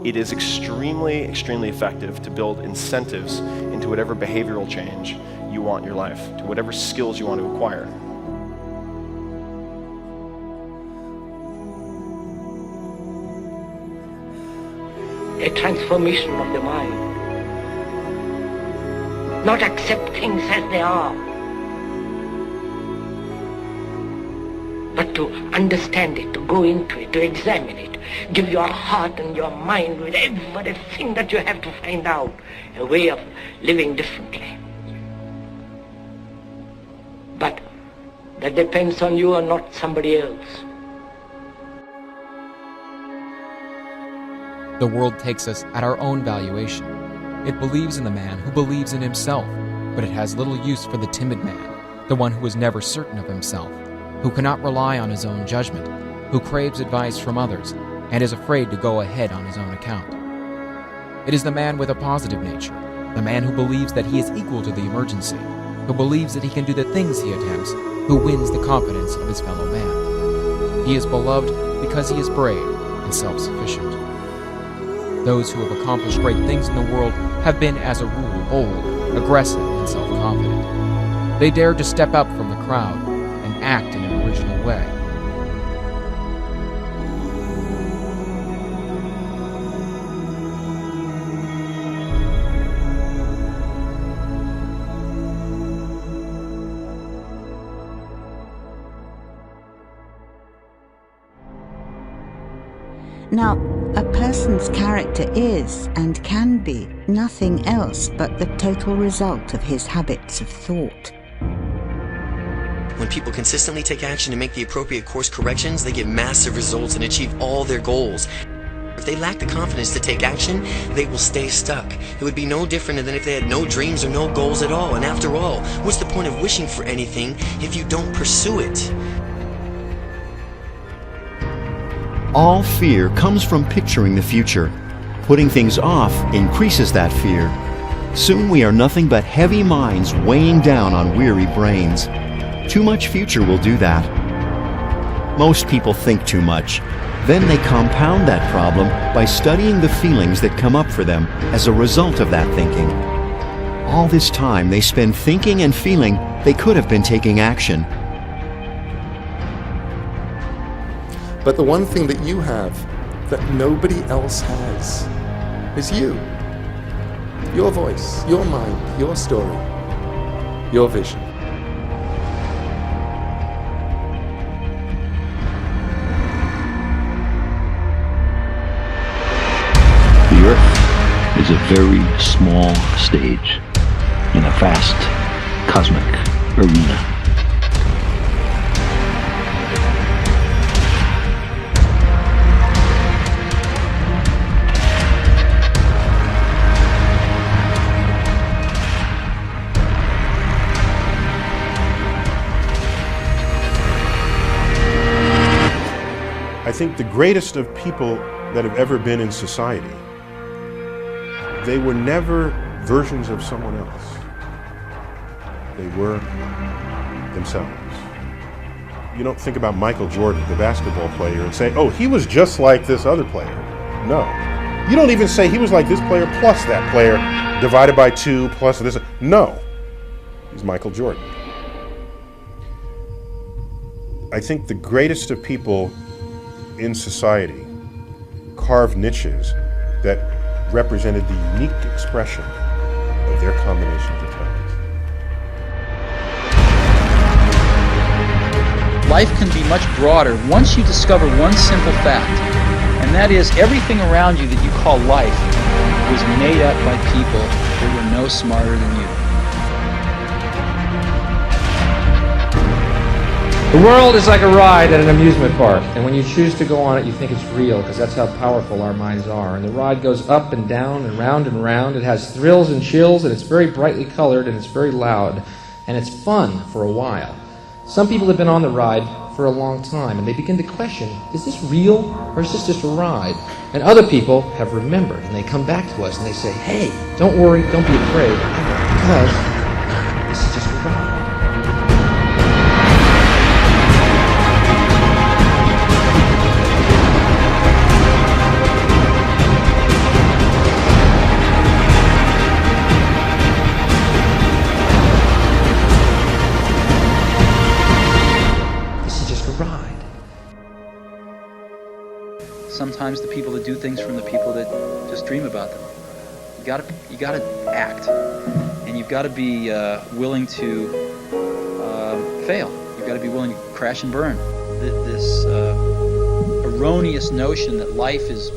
it is extremely, extremely effective to build incentives into whatever behavioral change you want in your life, to whatever skills you want to acquire. A transformation of the mind. Not accept things as they are, but to understand it, to go into it, to examine it. Give your heart and your mind with everything that you have to find out a way of living differently. But that depends on you and not somebody else. The world takes us at our own valuation. It believes in the man who believes in himself, but it has little use for the timid man, the one who is never certain of himself, who cannot rely on his own judgment, who craves advice from others, and is afraid to go ahead on his own account. It is the man with a positive nature, the man who believes that he is equal to the emergency, who believes that he can do the things he attempts, who wins the confidence of his fellow man. He is beloved because he is brave and self-sufficient. Those who have accomplished great things in the world have been, as a rule, bold, aggressive, and self-confident. They dared to step up from the crowd and act in an original way. Now, a person's character is and can be nothing else but the total result of his habits of thought. When people consistently take action and make the appropriate course corrections, they get massive results and achieve all their goals. If they lack the confidence to take action, they will stay stuck. It would be no different than if they had no dreams or no goals at all. And after all, what's the point of wishing for anything if you don't pursue it? All fear comes from picturing the future. Putting things off increases that fear. Soon we are nothing but heavy minds weighing down on weary brains. Too much future will do that. Most people think too much. Then they compound that problem by studying the feelings that come up for them as a result of that thinking. All this time they spend thinking and feeling they could have been taking action. But the one thing that you have that nobody else has is you. Your voice, your mind, your story, your vision. The Earth is a very small stage in a vast cosmic arena. I think the greatest of people that have ever been in society, they were never versions of someone else. They were themselves. You don't think about Michael Jordan, the basketball player, and say, oh, he was just like this other player. No. You don't even say he was like this player plus that player divided by 2 plus this. No. He's Michael Jordan. I think the greatest of people in society carved niches that represented the unique expression of their combination of talents. Life can be much broader once you discover one simple fact, and that is everything around you that you call life was made up by people who were no smarter than you. The world is like a ride at an amusement park, and when you choose to go on it, you think it's real, because that's how powerful our minds are. And the ride goes up and down and round and round. It has thrills and chills, and it's very brightly colored, and it's very loud, and it's fun for a while. Some people have been on the ride for a long time, and they begin to question, is this real, or is this just a ride? And other people have remembered, and they come back to us, and they say, hey, don't worry, don't be afraid, because this is just a ride. sometimes the people that do things from the people that just dream about them. You gotta act, and you've got to be willing to fail. You've got to be willing to crash and burn. This erroneous notion that life is